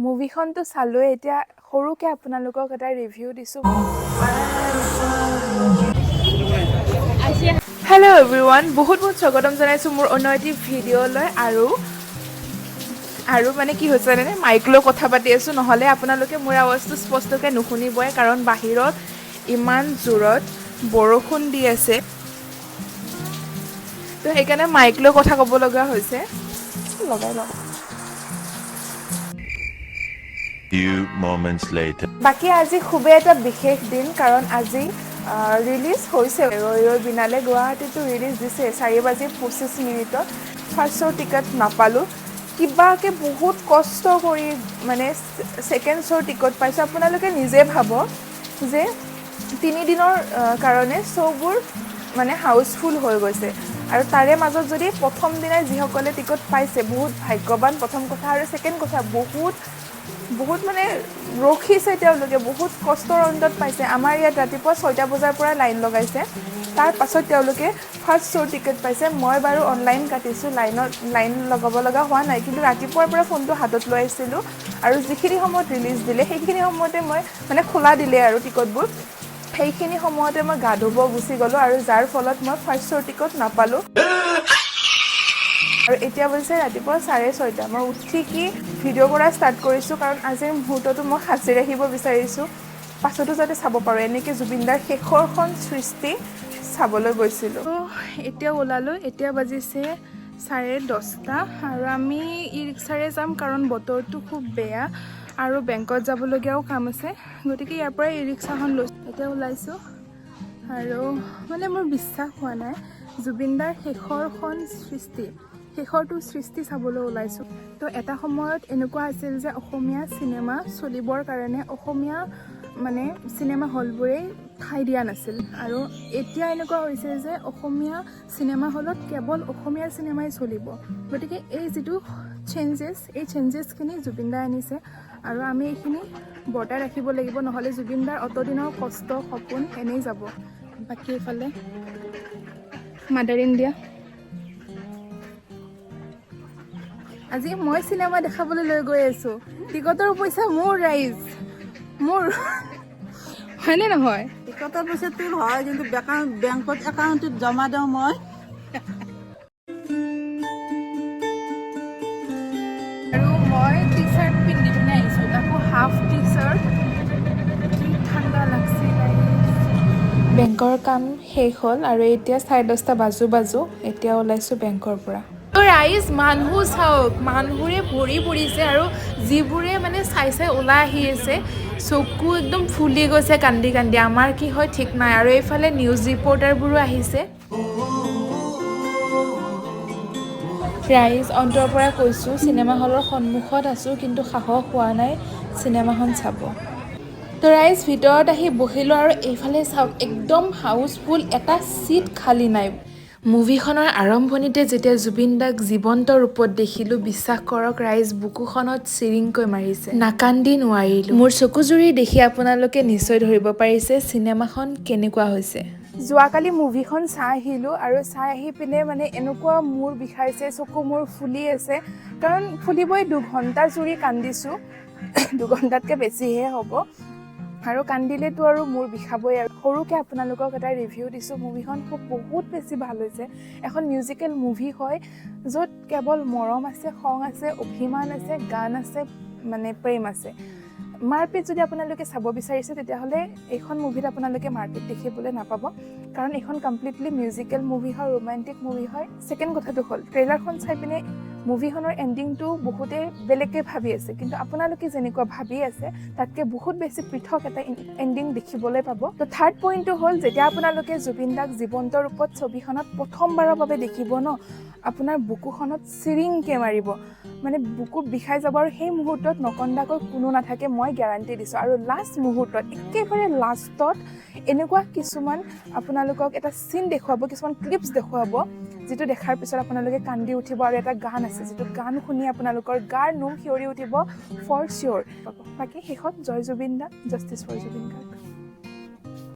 মুভিখনটো চালো এতিয়া সৰুকে আপোনালোকক এটা ৰিভিউ দিছো হেল্ল' এভৰিৱান বহুত স্বাগতম জনাইছো মোৰ অন্য এটি ভিডিঅ'লৈ আৰু মানে কি হৈছে জানেনে মাইক লৈ কথা পাতি আছো নহ'লে আপোনালোকে মোৰ আৱাজটো স্পষ্টকৈ নুশুনিবই কাৰণ বাহিৰত ইমান জোৰত বৰষুণ দি আছে তো সেইকাৰণে মাইক লৈ কথা ক'ব লগা হৈছে লগাই লওঁ Few moments later. বাকি আজি খুবেই এটা বিশেষ দিন কাৰণ আজি ৰিলিজ হৈছে ৰৈ ৰৈ বিনালে গুৱাহাটীতো ৰিলিজ দিছে 4:25 ফাৰ্ষ্ট শ্ব' টিকট নাপালোঁ কিবাকে বহুত কষ্ট কৰি মানে ছেকেণ্ড শ্ব' টিকট পাইছোঁ আপোনালোকে নিজে ভাবক যে 3 দিনৰ কাৰণে শ্ব'বোৰ মানে হাউচফুল হৈ গৈছে আৰু তাৰে মাজত যদি প্ৰথম দিনাই যিসকলে টিকট পাইছে বহুত ভাগ্যৱান প্ৰথম কথা আৰু ছেকেণ্ড কথা বহুত মানে ৰখিছে তেওঁলোকে বহুত কষ্টৰ অন্তত পাইছে আমাৰ ইয়াত ৰাতিপুৱা 6টা বজাৰ পৰা লাইন লগাইছে তাৰ পাছত তেওঁলোকে ফাৰ্ষ্ট শ্ব' টিকেট পাইছে মই বাৰু অনলাইন কাটিছোঁ লাইন লগাব লগা হোৱা নাই কিন্তু ৰাতিপুৱাৰ পৰা ফোনটো হাতত লৈ আহিছিলোঁ আৰু যিখিনি সময়ত ৰিলিজ দিলে সেইখিনি সময়তে মই মানে খোলা দিলে আৰু টিকটবোৰ সেইখিনি সময়তে মই গা ধুব গুচি গ'লোঁ আৰু যাৰ ফলত মই ফাৰ্ষ্ট শ্ব' টিকট নাপালোঁ আৰু এতিয়া বলছে ৰাতিপুৱা 6:30 মই উঠি কি ভিডিঅ' কৰা ষ্টাৰ্ট কৰিছোঁ কাৰণ আজিৰ মুহূৰ্তটো মই সাঁচি ৰাখিব বিচাৰিছোঁ পাছতো যাতে চাব পাৰোঁ এনেকৈ জুবিন দাৰ শেষৰখন সৃষ্টি চাবলৈ গৈছিলোঁ তো এতিয়া ওলালোঁ এতিয়া বাজিছে 10:30 আৰু আমি ই ৰিক্সাৰে যাম কাৰণ বতৰটো খুব বেয়া আৰু বেংকত যাবলগীয়াও কাম আছে গতিকে ইয়াৰ পৰা ই ৰিক্সাখন লৈছোঁ এতিয়া ওলাইছোঁ আৰু মানে মোৰ বিশ্বাস হোৱা নাই জুবিন দাৰ শেষৰটো সৃষ্টি চাবলৈ ওলাইছোঁ তো এটা সময়ত এনেকুৱা আছিল যে অসমীয়া চিনেমা চলিবৰ কাৰণে অসমীয়া মানে চিনেমা হলবোৰেই ঠাই দিয়া নাছিল আৰু এতিয়া এনেকুৱা হৈছে যে অসমীয়া চিনেমা হলত কেৱল অসমীয়া চিনেমাই চলিব গতিকে এই যিটো এই চেঞ্জেছখিনি জুবিন দাই আনিছে আৰু আমি এইখিনি বৰ্তাই ৰাখিব লাগিব নহ'লে জুবিন দাৰ অতদিনৰ কষ্ট সপোন এনেই যাব বাকী এইফালে মাদাৰ ইণ্ডিয়া আজি মই চিনেমা দেখাবলৈ লৈ গৈ আছোঁ টিকটৰ পইচা মোৰ ৰাইজ মোৰ হয়নে নহয় টিকটৰ পইচা তোৰ হয় কিন্তু বেংকত একাউণ্টত জমা দিওঁ মই আৰু মই টি চাৰ্ট পিন্ধি পিনে আহিছোঁ তাকো হাফ টি চাৰ্ট কি ঠাণ্ডা লাগছে বেংকৰ কাম শেষ হ'ল আৰু এতিয়া 10:30 বাজো এতিয়া ওলাইছোঁ বেংকৰ পৰা ৰাইজ মানুহ চাওক মানুহবোৰে ভৰি পৰিছে আৰু যিবোৰে মানে চাই ওলাই আহি আছে চকু একদম ফুলি গৈছে কান্দি আমাৰ কি হয় ঠিক নাই আৰু এইফালে নিউজ ৰিপৰ্টাৰবোৰো আহিছে ৰাইজ অন্তৰ পৰা কৈছোঁ চিনেমা হলৰ সন্মুখত আছোঁ কিন্তু সাহস হোৱা নাই চিনেমাখন চাব তো ৰাইজ ভিতৰত আহি বহিলোঁ আৰু এইফালে চাওক একদম হাউচফুল এটা চিট খালী নাই মুভিখনৰ আৰম্ভণিতে যেতিয়া জুবিন দাক জীৱন্ত ৰূপত দেখিলোঁ বিশ্বাস কৰক ৰাইজ বুকুখনত চিৰিংকৈ মাৰিছে নাকান্দি নোৱাৰিলোঁ মোৰ চকুজুৰি দেখি আপোনালোকে নিশ্চয় ধৰিব পাৰিছে চিনেমাখন কেনেকুৱা হৈছে যোৱাকালি মুভিখন চাই আহিলোঁ আৰু চাই আহি পিনে মানে এনেকুৱা মূৰ বিষাইছে চকু মূৰ ফুলি আছে কাৰণ ফুলিবই 2 ঘণ্টা জুৰি কান্দিছোঁ 2 ঘণ্টাতকৈ বেছিহে হ'ব আৰু কান্দিলেতো আৰু মোৰ বিষাবই আৰু সৰুকৈ আপোনালোকক এটা ৰিভিউ দিছোঁ মুভিখন বহুত বেছি ভাল হৈছে এখন মিউজিকেল মুভি হয় য'ত কেৱল মৰম আছে খং আছে অভিমান আছে গান আছে মানে প্ৰেম আছে মাৰপিট যদি আপোনালোকে চাব বিচাৰিছে তেতিয়াহ'লে এইখন মুভিত আপোনালোকে মাৰপিট দেখিবলৈ নাপাব কাৰণ এইখন কমপ্লিটলি মিউজিকেল মুভি হয় ৰোমান্টিক মুভি হয় ছেকেণ্ড কথাটো হ'ল ট্ৰেইলাৰখন চাই পিনে মুভিখনৰ এণ্ডিংটো বহুতে বেলেগকৈ ভাবি আছে কিন্তু আপোনালোকে যেনেকুৱা ভাবি আছে তাতকৈ বহুত বেছি পৃথক এটা এণ্ডিং দেখিবলৈ পাব তো থাৰ্ড পইণ্টটো হ'ল যেতিয়া আপোনালোকে জুবিন দাক জীৱন্ত ৰূপত ছবিখনত প্ৰথমবাৰৰ বাবে দেখিব ন আপোনাৰ বুকুখনত চিৰিংকৈ মাৰিব মানে বুকু বিষাই যাব আৰু সেই মুহূৰ্তত নকন্দাকৈ কোনো নাথাকে মই গেৰাণ্টি দিছোঁ আৰু লাষ্ট মুহূৰ্তত একেবাৰে লাষ্টত এনেকুৱা কিছুমান আপোনালোকক এটা চিন দেখুৱাব কিছুমান ক্লিপছ দেখুৱাব যিটো দেখাৰ পিছত আপোনালোকে কান্দি উঠিব আৰু এটা গান আছে যিটো গান শুনি আপোনালোকৰ গাৰ নোম শিয়ৰি উঠিব ফৰ চিয়'ৰ বাকী শেষত জয় জুবিন দা জাষ্টিছ ফৰ জুবিন গাৰ্গ